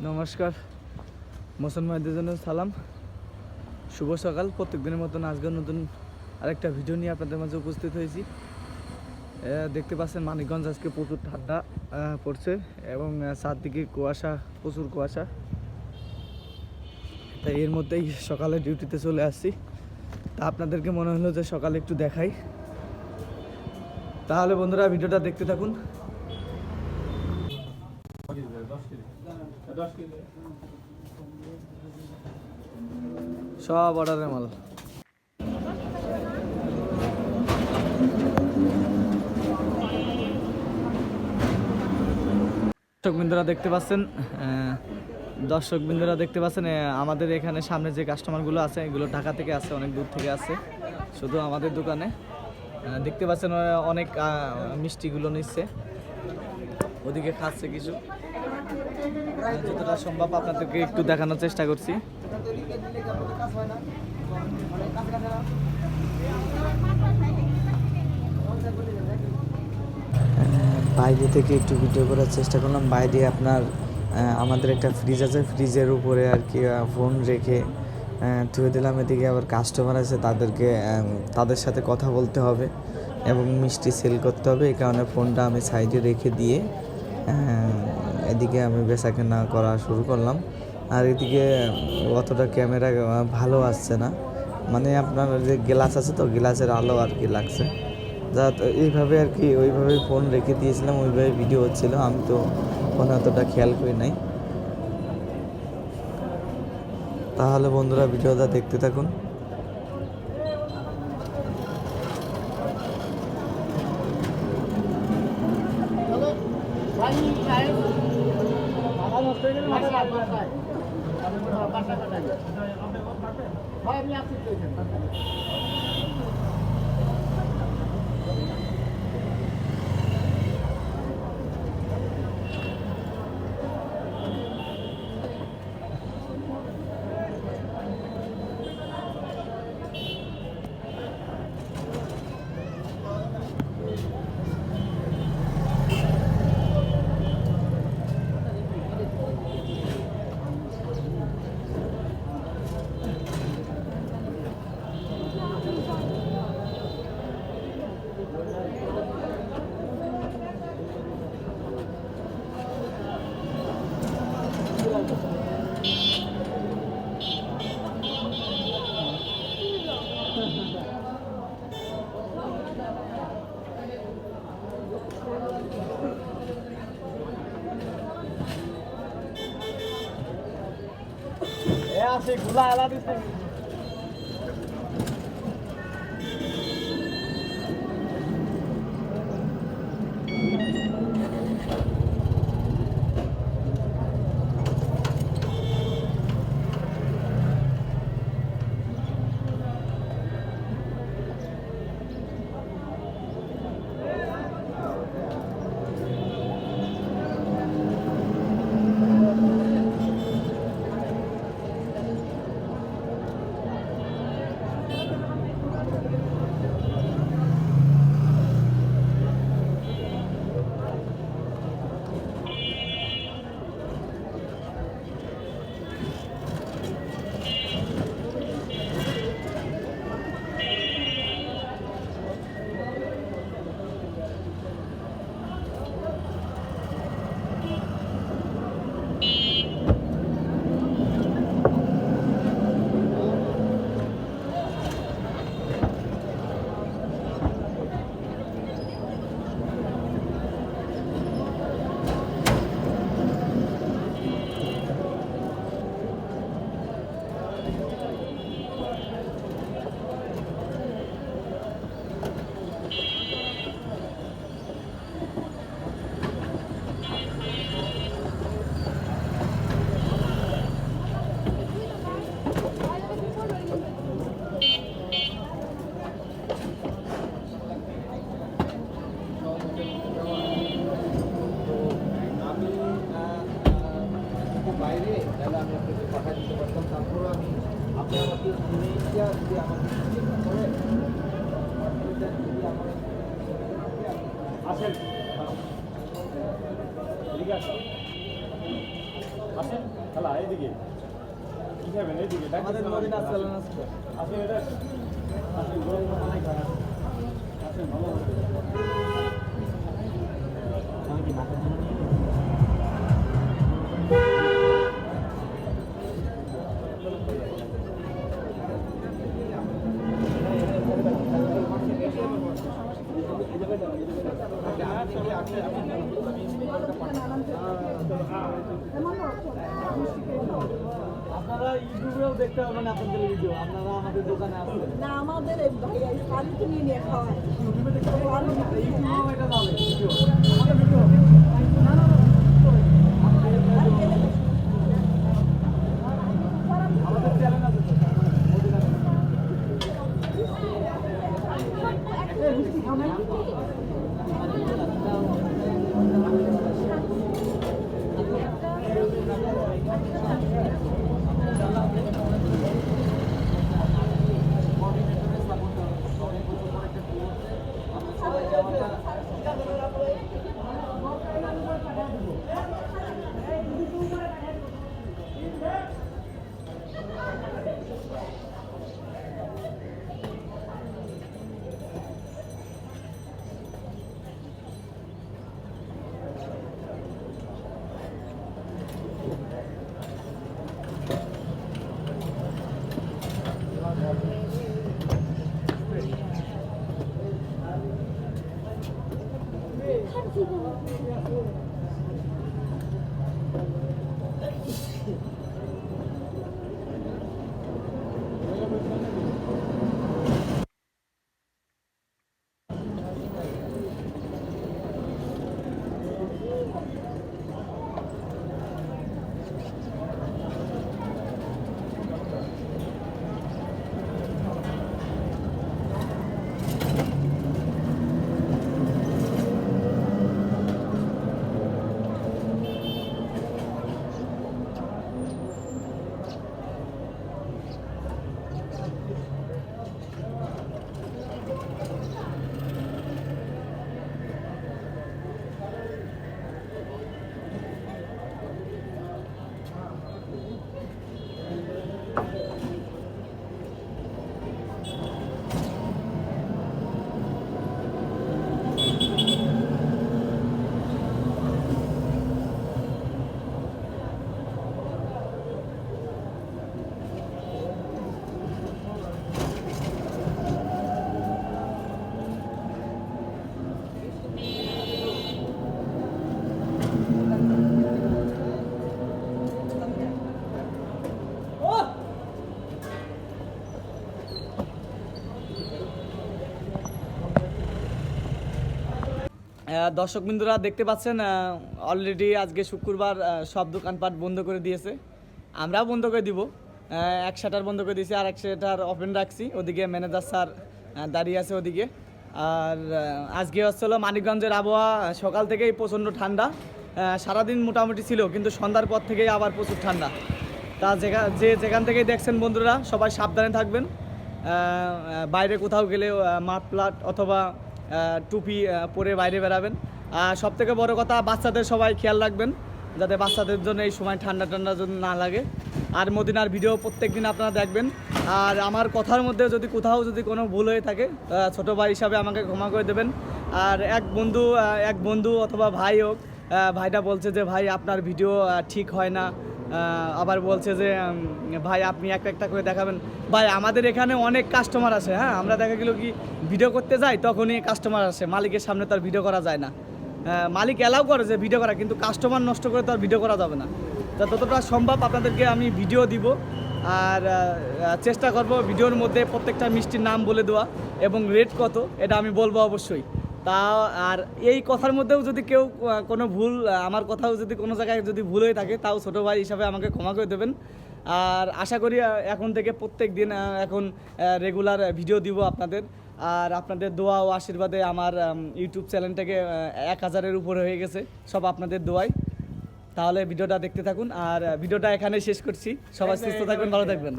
নমস্কার, মুসলমানদের জন্য সালাম, শুভ সকাল। প্রত্যেক দিনের মতন আজকের নতুন আরেকটা ভিডিও নিয়ে আপনাদের মাঝে উপস্থিত হয়েছি। দেখতে পাচ্ছেন মানিকগঞ্জ আজকে প্রচুর ঠান্ডা পড়ছে এবং চারদিকে কুয়াশা, প্রচুর কুয়াশা। তাই এর মধ্যেই সকালে ডিউটিতে চলে আসছি। তা আপনাদেরকে মনে হলো যে সকালে একটু দেখাই, তাহলে বন্ধুরা ভিডিওটা দেখতে থাকুন। সব অর্ডারের মাল। দর্শকবৃন্দরা দেখতে পাচ্ছেন আমাদের এখানে সামনে যে কাস্টমারগুলো আছে এগুলো ঢাকা থেকে আসে, অনেক দূর থেকে আসে শুধু আমাদের দোকানে। দেখতে পাচ্ছেন অনেক মিষ্টিগুলো নিচ্ছে, ওদিকে খাচ্ছে কিছু। যতটা সম্ভব আপনাদেরকে একটু দেখানোর চেষ্টা করছি। বাইরে থেকে একটু ভিডিও করার চেষ্টা করলাম। বাইরে আপনার আমাদের একটা ফ্রিজ আছে, ফ্রিজের উপরে আর কি ফোন রেখে ধুয়ে দিলাম। এদিকে আবার কাস্টমার আছে, তাদের সাথে কথা বলতে হবে এবং মিষ্টি সেল করতে হবে। এই কারণে ফোনটা আমি সাইডে রেখে দিয়ে এদিকে আমি বেচাকেনা করা শুরু করলাম। আর এদিকে অতটা ক্যামেরা ভালো আসছে না, মানে আপনার যে গ্লাস আছে তো, গ্লাসের আলো আর কি লাগছে। যা এইভাবে আর কি ওইভাবে ফোন রেখে দিয়েছিলাম, ওইভাবে ভিডিও হচ্ছিল। আমি তো ফোনে অতটা খেয়াল করি নাই। তাহলে বন্ধুরা ভিডিওটা দেখতে থাকুন। আসে গুলা এলা দিতে আসেন, ঠিক আছে। আসেন খালা এইদিকে কি খাবেন এইদিকে আমাদের মদিনা চালান আছে আসেন এটা আসেন গরম অনেক আসেন ভালো আমি কি ভাতের জন্য নিয়ে আপনারা ইউটিউবেও দেখতে পাবেন আপনাদের ভিডিও আপনারা আমাদের দোকানে আসবেন না আমাদের এই ভাইয়া শাড়িতে নিয়ে নিয়ে খাওয়ায় ইউটিউবে দেখতে পাবেন ইউটিউবেও এটা যাবে ভিডিও আমাদের চ্যানেল আছে দর্শক বিন্দুরা দেখতে পাচ্ছেন অলরেডি আজকে শুক্রবার সব দোকানপাট বন্ধ করে দিয়েছে, আমরাও বন্ধ করে দিব। এক শাটার বন্ধ করে দিয়েছি আর এক শাটার ওপেন রাখছি, ওদিকে ম্যানেজার স্যার দাঁড়িয়ে আছে ওদিকে। আর আজকে হচ্ছিল মানিকগঞ্জের আবহাওয়া সকাল থেকেই প্রচণ্ড ঠান্ডা, সারাদিন মোটামুটি ছিল, কিন্তু সন্ধ্যার পর থেকেই আবার প্রচুর ঠান্ডা। তা যেখান থেকেই দেখছেন বন্ধুরা সবাই সাবধানে থাকবেন, বাইরে কোথাও গেলে মাফলার অথবা টুপি পরে বাইরে বেরাবেন। আর সবথেকে বড় কথা, বাচ্চাদের সবাই খেয়াল রাখবেন যাতে বাচ্চাদের জন্য এই সময় ঠান্ডা জন্য না লাগে। আর মদিনার ভিডিও প্রত্যেক দিন আপনারা দেখবেন। আর আমার কথার মধ্যে যদি কোথাও যদি কোনো ভুল হয়ে থাকে ছোটো ভাই হিসাবে আমাকে ক্ষমা করে দেবেন। আর এক বন্ধু অথবা ভাই হোক, ভাইটা বলছে যে ভাই আপনার ভিডিও ঠিক হয় না, আবার বলছে যে ভাই আপনি একটা করে দেখাবেন। ভাই আমাদের এখানে অনেক কাস্টমার আসে, হ্যাঁ, আমরা দেখা গেল কি ভিডিও করতে যাই তখনই কাস্টমার আসে, মালিকের সামনে তো আর ভিডিও করা যায় না। মালিক অ্যালাউ করে যে ভিডিও করা, কিন্তু কাস্টমার নষ্ট করে তো আর ভিডিও করা যাবে না। তা ততটা সম্ভব আপনাদেরকে আমি ভিডিও দিব, আর চেষ্টা করব ভিডিওর মধ্যে প্রত্যেকটা মিষ্টির নাম বলে দেওয়া এবং রেট কত এটা আমি বলবো অবশ্যই। তা আর এই কথার মধ্যেও যদি কেউ কোনো ভুল, আমার কথাও যদি কোনো জায়গায় যদি ভুল হয়ে থাকে, তাও ছোটো ভাই হিসাবে আমাকে ক্ষমা করে দেবেন। আর আশা করি এখন থেকে প্রত্যেক দিন এখন রেগুলার ভিডিও দিব আপনাদের। আর আপনাদের দোয়া ও আশীর্বাদে আমার ইউটিউব চ্যানেলটাকে 1000-এর উপরে হয়ে গেছে, সব আপনাদের দোয়ায়। তাহলে ভিডিওটা দেখতে থাকুন, আর ভিডিওটা এখানেই শেষ করছি। সবাই সুস্থ থাকবেন, ভালো থাকবেন।